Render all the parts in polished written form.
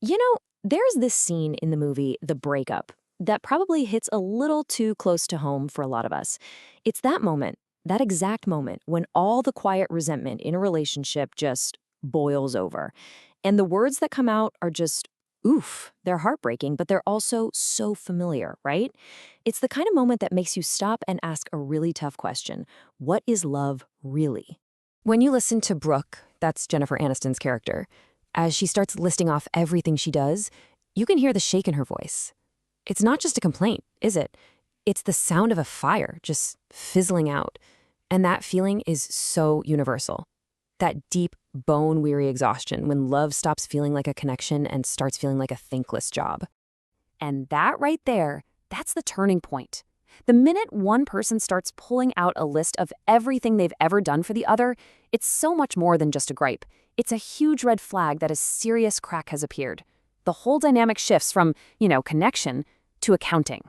There's this scene in the movie The Breakup that probably hits a little too close to home for a lot of us. It's that moment, that exact moment, when all the quiet resentment in a relationship just boils over. And the words that come out are just, oof, they're heartbreaking, but they're also so familiar, right? It's the kind of moment that makes you stop and ask a really tough question. What is love really? When you listen to Brooke, that's Jennifer Aniston's character, as she starts listing off everything she does, you can hear the shake in her voice. It's not just a complaint, is it? It's the sound of a fire just fizzling out. And that feeling is so universal. That deep, bone-weary exhaustion when love stops feeling like a connection and starts feeling like a thankless job. And that right there, that's the turning point. The minute one person starts pulling out a list of everything they've ever done for the other, it's so much more than just a gripe. It's a huge red flag that a serious crack has appeared. The whole dynamic shifts from, connection to accounting.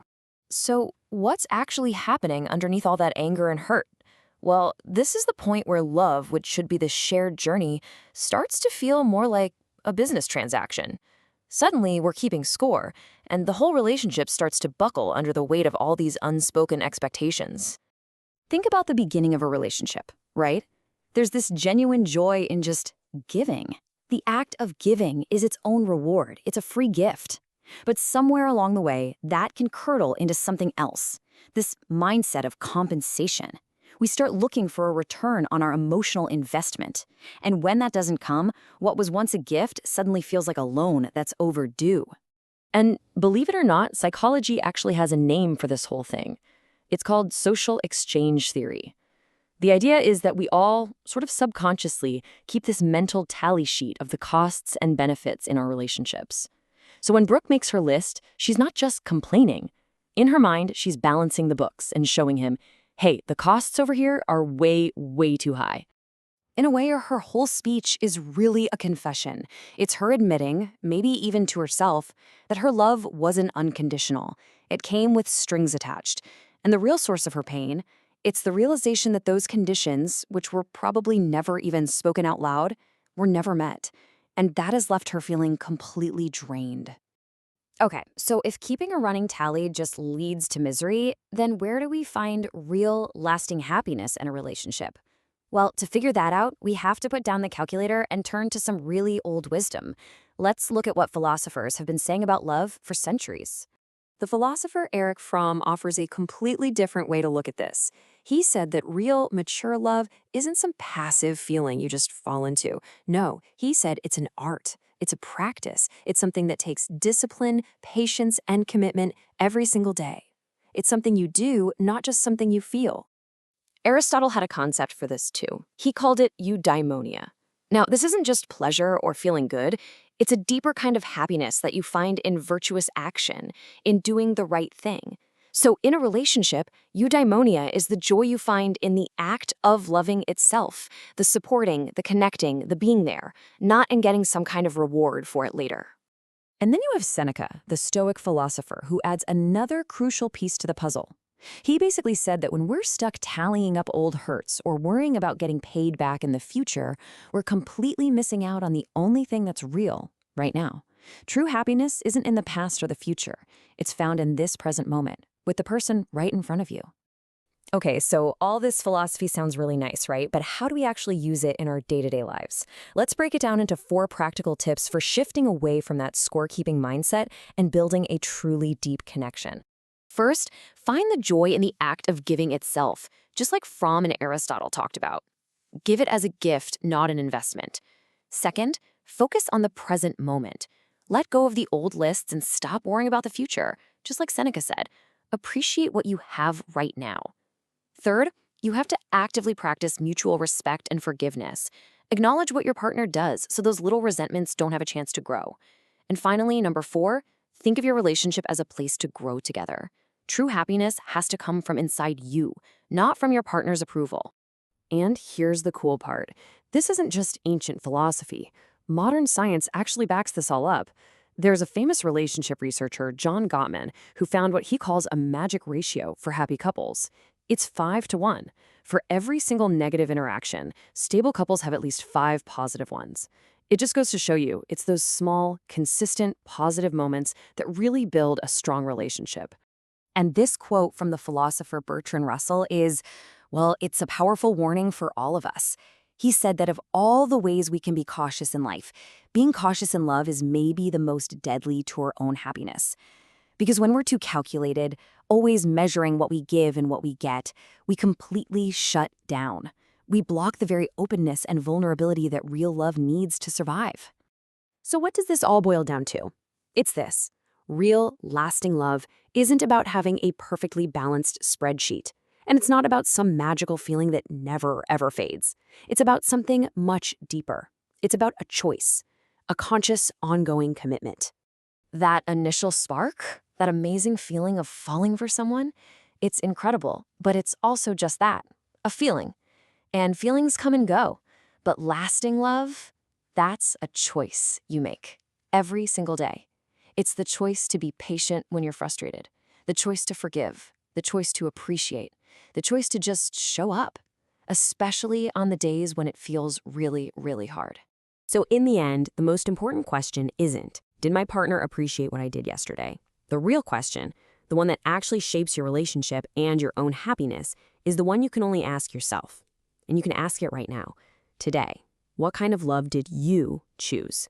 So, what's actually happening underneath all that anger and hurt? Well, this is the point where love, which should be the shared journey, starts to feel more like a business transaction. Suddenly, we're keeping score, and the whole relationship starts to buckle under the weight of all these unspoken expectations. Think about the beginning of a relationship, right? There's this genuine joy in just giving. The act of giving is its own reward. It's a free gift. But somewhere along the way, that can curdle into something else. This mindset of compensation. We start looking for a return on our emotional investment. And when that doesn't come, what was once a gift suddenly feels like a loan that's overdue. And believe it or not, psychology actually has a name for this whole thing. It's called social exchange theory. The idea is that we all, sort of subconsciously, keep this mental tally sheet of the costs and benefits in our relationships. So when Brooke makes her list, she's not just complaining. In her mind, she's balancing the books and showing him, hey, the costs over here are way, way too high. In a way, her whole speech is really a confession. It's her admitting, maybe even to herself, that her love wasn't unconditional. It came with strings attached. And the real source of her pain, it's the realization that those conditions, which were probably never even spoken out loud, were never met. And that has left her feeling completely drained. Okay, so if keeping a running tally just leads to misery, then where do we find real, lasting happiness in a relationship? Well, to figure that out, we have to put down the calculator and turn to some really old wisdom. Let's look at what philosophers have been saying about love for centuries. The philosopher Erich Fromm offers a completely different way to look at this. He said that real, mature love isn't some passive feeling you just fall into. No, he said it's an art. It's a practice. It's something that takes discipline, patience, and commitment every single day. It's something you do, not just something you feel. Aristotle had a concept for this too. He called it eudaimonia. Now, this isn't just pleasure or feeling good. It's a deeper kind of happiness that you find in virtuous action, in doing the right thing. So in a relationship, eudaimonia is the joy you find in the act of loving itself, the supporting, the connecting, the being there, not in getting some kind of reward for it later. And then you have Seneca, the Stoic philosopher, who adds another crucial piece to the puzzle. He basically said that when we're stuck tallying up old hurts or worrying about getting paid back in the future, we're completely missing out on the only thing that's real right now. True happiness isn't in the past or the future. It's found in this present moment, with the person right in front of you. Okay, so all this philosophy sounds really nice, right? But how do we actually use it in our day-to-day lives? Let's break it down into 4 practical tips for shifting away from that scorekeeping mindset and building a truly deep connection. First, find the joy in the act of giving itself, just like Fromm and Aristotle talked about. Give it as a gift, not an investment. Second, focus on the present moment. Let go of the old lists and stop worrying about the future, just like Seneca said. Appreciate what you have right now. Third, you have to actively practice mutual respect and forgiveness. Acknowledge what your partner does so those little resentments don't have a chance to grow. And finally, number 4, think of your relationship as a place to grow together. True happiness has to come from inside you, not from your partner's approval. And here's the cool part. This isn't just ancient philosophy. Modern science actually backs this all up. There's a famous relationship researcher, John Gottman, who found what he calls a magic ratio for happy couples. It's 5 to 1. For every single negative interaction, stable couples have at least 5 positive ones. It just goes to show you, it's those small, consistent, positive moments that really build a strong relationship. And this quote from the philosopher Bertrand Russell is, well, it's a powerful warning for all of us. He said that of all the ways we can be cautious in life, being cautious in love is maybe the most deadly to our own happiness. Because when we're too calculated, always measuring what we give and what we get, we completely shut down. We block the very openness and vulnerability that real love needs to survive. So what does this all boil down to? It's this. Real, lasting love isn't about having a perfectly balanced spreadsheet. And it's not about some magical feeling that never, ever fades. It's about something much deeper. It's about a choice, a conscious, ongoing commitment. That initial spark, that amazing feeling of falling for someone, it's incredible, but it's also just that, a feeling. And feelings come and go. But lasting love, that's a choice you make every single day. It's the choice to be patient when you're frustrated, the choice to forgive, the choice to appreciate, the choice to just show up, especially on the days when it feels really, really hard. So in the end, the most important question isn't, did my partner appreciate what I did yesterday? The real question, the one that actually shapes your relationship and your own happiness, is the one you can only ask yourself. And you can ask it right now. Today, what kind of love did you choose?